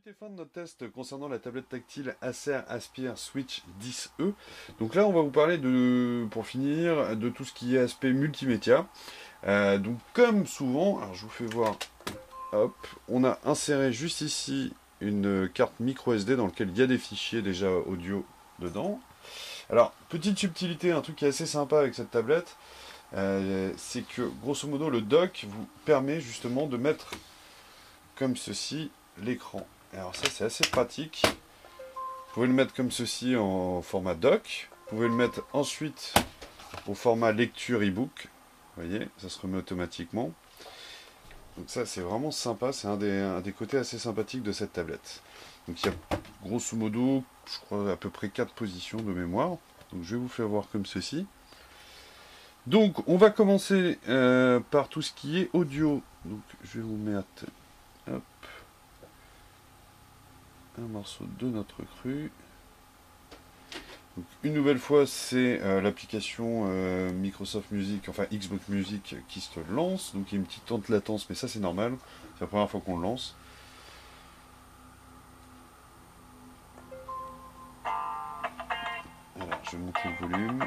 c'était fin de notre test concernant la tablette tactile Acer Aspire Switch 10E. Donc là, on va vous parler pour finir, de tout ce qui est aspect multimédia. Donc comme souvent, alors je vous fais voir, hop, on a inséré juste ici une carte micro SD dans laquelle il y a des fichiers déjà audio dedans. Alors, petite subtilité, un truc qui est assez sympa avec cette tablette, c'est que grosso modo le dock vous permet justement de mettre comme ceci l'écran. Alors ça c'est assez pratique. Vous pouvez le mettre comme ceci en format dock. Vous pouvez le mettre ensuite au format lecture e-book. Vous voyez, ça se remet automatiquement. Donc ça c'est vraiment sympa, c'est un des côtés assez sympathiques de cette tablette. Donc il y a grosso modo, je crois à peu près 4 positions de mémoire. Donc je vais vous faire voir comme ceci. Donc on va commencer par tout ce qui est audio. Donc je vais vous mettre hop, un morceau de notre cru. Donc, une nouvelle fois, c'est l'application Microsoft Music, enfin Xbox Music qui se lance. Donc il y a une petite temps de latence, mais ça c'est normal. C'est la première fois qu'on le lance. Alors je vais monter le volume.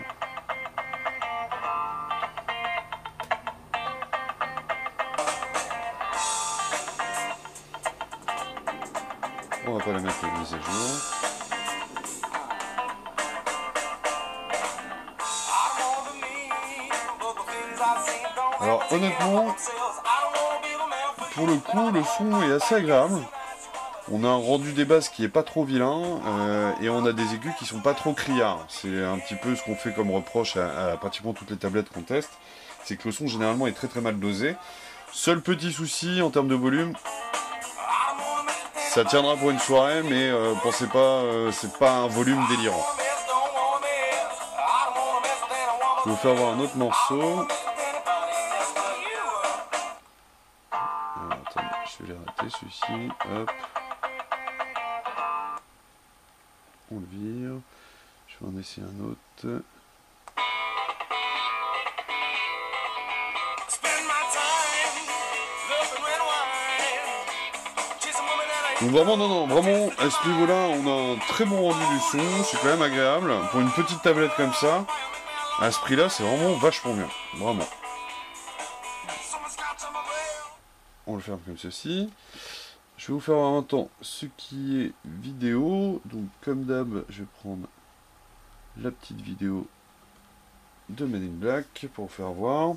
On va pas la mettre en mise à jour. Alors honnêtement, pour le coup, le son est assez agréable. On a un rendu des basses qui est pas trop vilain et on a des aigus qui sont pas trop criards. C'est un petit peu ce qu'on fait comme reproche à pratiquement toutes les tablettes qu'on teste. C'est que le son généralement est très très mal dosé. Seul petit souci en termes de volume, ça tiendra pour une soirée, mais pensez pas, c'est pas un volume délirant. Je vais vous faire voir un autre morceau. Alors, attendez, je vais les rater celui-ci. Hop. On le vire. Je vais en essayer un autre. Donc vraiment, non, vraiment, à ce niveau-là, on a un très bon rendu du son, c'est quand même agréable. Pour une petite tablette comme ça, à ce prix-là, c'est vraiment vachement bien, vraiment. On le ferme comme ceci. Je vais vous faire en même temps ce qui est vidéo. Donc comme d'hab, je vais prendre la petite vidéo de Men in Black pour vous faire voir.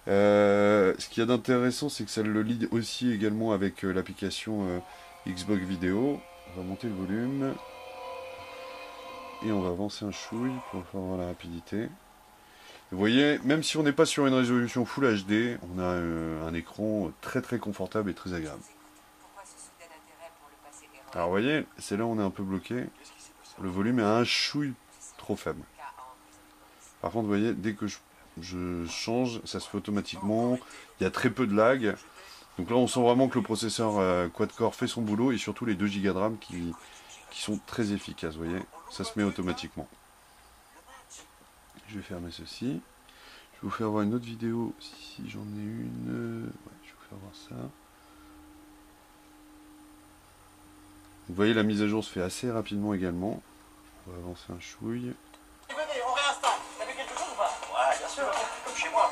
Ce qu'il y a d'intéressant, c'est que ça le lie aussi également avec l'application Xbox Vidéo. On va monter le volume. Et on va avancer un chouille pour faire voir la rapidité. Vous voyez, même si on n'est pas sur une résolution Full HD, on a un écran très très confortable et très agréable. Alors vous voyez, c'est là où on est un peu bloqué. Le volume est un chouille trop faible. Par contre, vous voyez, dès que je change, ça se fait automatiquement. Il y a très peu de lag. Donc là, on sent vraiment que le processeur quad-core fait son boulot et surtout les 2 Go de RAM qui sont très efficaces. Vous voyez, ça se met automatiquement. Je vais fermer ceci. Je vais vous faire voir une autre vidéo si j'en ai une. Ouais, je vais vous faire voir ça. Vous voyez, la mise à jour se fait assez rapidement également. On va avancer un chouille. Venez, on réinstalle. T'as vu quelque chose ou pas? Ouais, bien sûr, comme chez moi.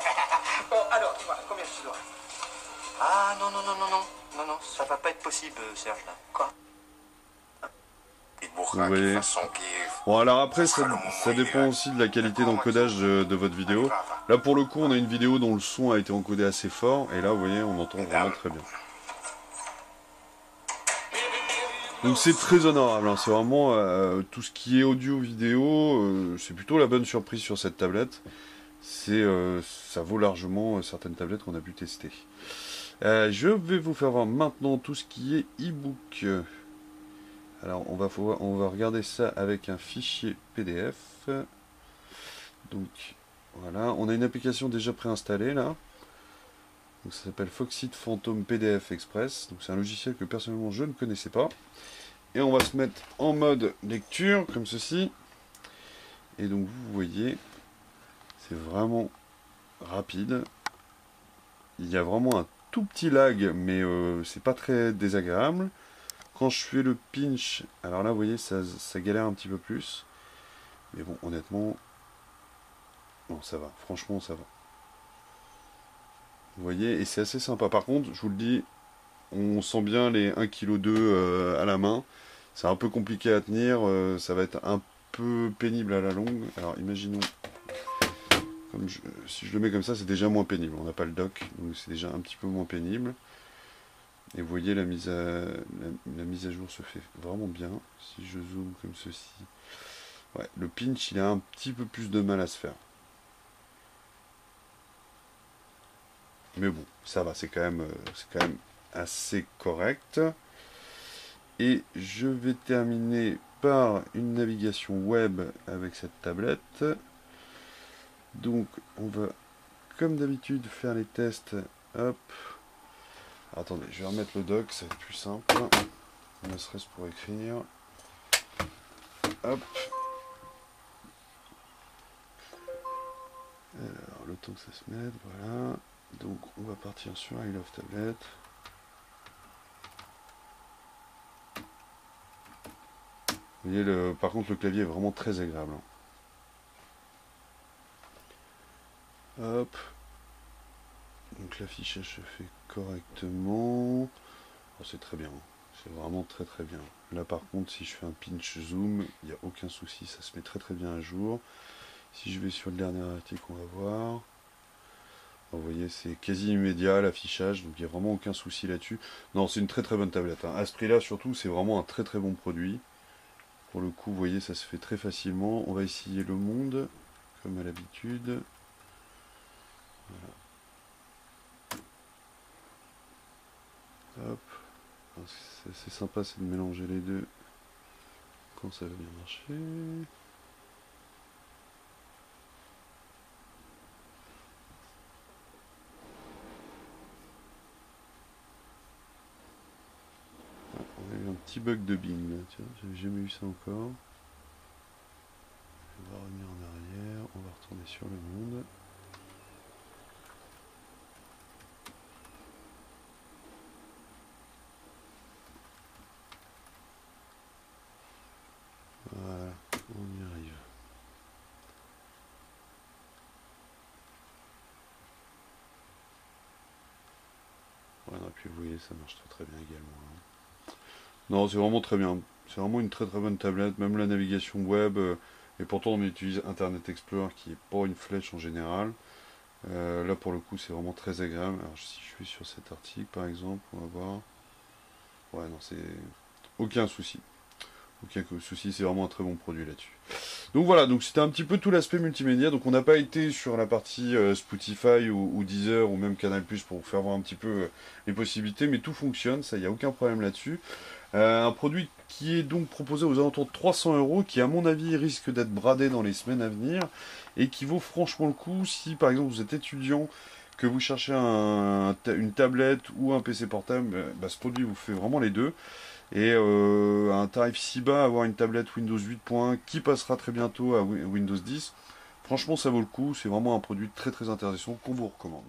Bon, alors, dis-moi, combien tu dois? Ah, non, ça va pas être possible, Serge, là. Quoi? Vous voyez. Bon, alors après, ça dépend aussi de la qualité d'encodage de votre vidéo. Là, pour le coup, on a une vidéo dont le son a été encodé assez fort. Et là, vous voyez, on entend vraiment très bien. Donc c'est très honorable, hein. C'est vraiment tout ce qui est audio-vidéo, c'est plutôt la bonne surprise sur cette tablette. Ça vaut largement certaines tablettes qu'on a pu tester. Je vais vous faire voir maintenant tout ce qui est e-book. Alors on va regarder ça avec un fichier PDF. Donc voilà, on a une application déjà préinstallée là. Donc ça s'appelle Foxit Phantom PDF Express. Donc c'est un logiciel que personnellement je ne connaissais pas. Et on va se mettre en mode lecture comme ceci. Et donc vous voyez, c'est vraiment rapide. Il y a vraiment un tout petit lag, mais c'est pas très désagréable. Quand je fais le pinch, alors là vous voyez ça galère un petit peu plus. Mais bon honnêtement, non ça va, franchement ça va. Vous voyez, et c'est assez sympa. Par contre, je vous le dis, on sent bien les 1,2 kg à la main. C'est un peu compliqué à tenir, ça va être un peu pénible à la longue. Alors imaginons, si je le mets comme ça, c'est déjà moins pénible. On n'a pas le dock, donc c'est déjà un petit peu moins pénible. Et vous voyez, la mise à jour se fait vraiment bien. Si je zoome comme ceci, ouais, le pinch, il a un petit peu plus de mal à se faire. Mais bon, ça va, c'est quand même assez correct. Et je vais terminer par une navigation web avec cette tablette. Donc, on va, comme d'habitude, faire les tests. Hop. Attendez, je vais remettre le dock, ça va être plus simple. Ne serait-ce pour écrire. Hop. Alors, le temps que ça se mette, voilà. Donc, on va partir sur I Love Tablet. Vous voyez, par contre, le clavier est vraiment très agréable. Hop. Donc, l'affichage se fait correctement. Oh, c'est très bien. C'est vraiment très très bien. Là, par contre, si je fais un pinch zoom, il n'y a aucun souci. Ça se met très très bien à jour. Si je vais sur le dernier article, on va voir. Vous voyez, c'est quasi immédiat l'affichage, donc il n'y a vraiment aucun souci là-dessus. Non, c'est une très très bonne tablette. À ce prix-là, surtout, c'est vraiment un très très bon produit. Pour le coup, vous voyez, ça se fait très facilement. On va essayer le monde, comme à l'habitude. Voilà. Hop. C'est sympa, c'est de mélanger les deux quand ça va bien marcher. On a eu un petit bug de Bing là, tiens, j'avais jamais eu ça encore. On va revenir en arrière, on va retourner sur le monde. Voilà, on y arrive. Voilà, et puis vous voyez, ça marche très très bien également. Non, c'est vraiment très bien. C'est vraiment une très très bonne tablette, même la navigation web. Et pourtant, on utilise Internet Explorer qui est pas une flèche en général. Là, pour le coup, c'est vraiment très agréable. Alors, si je suis sur cet article, par exemple, on va voir. Ouais, non, c'est aucun souci. Aucun souci, c'est vraiment un très bon produit là-dessus. Donc voilà, donc c'était un petit peu tout l'aspect multimédia. Donc on n'a pas été sur la partie Spotify ou Deezer ou même Canal Plus pour vous faire voir un petit peu les possibilités, mais tout fonctionne, ça, il n'y a aucun problème là-dessus. Un produit qui est donc proposé aux alentours de 300 €, qui à mon avis risque d'être bradé dans les semaines à venir, et qui vaut franchement le coup si par exemple vous êtes étudiant, que vous cherchez une tablette ou un PC portable, bah, ce produit vous fait vraiment les deux. Et à un tarif si bas, avoir une tablette Windows 8 qui passera très bientôt à Windows 10, franchement ça vaut le coup, c'est vraiment un produit très très intéressant qu'on vous recommande.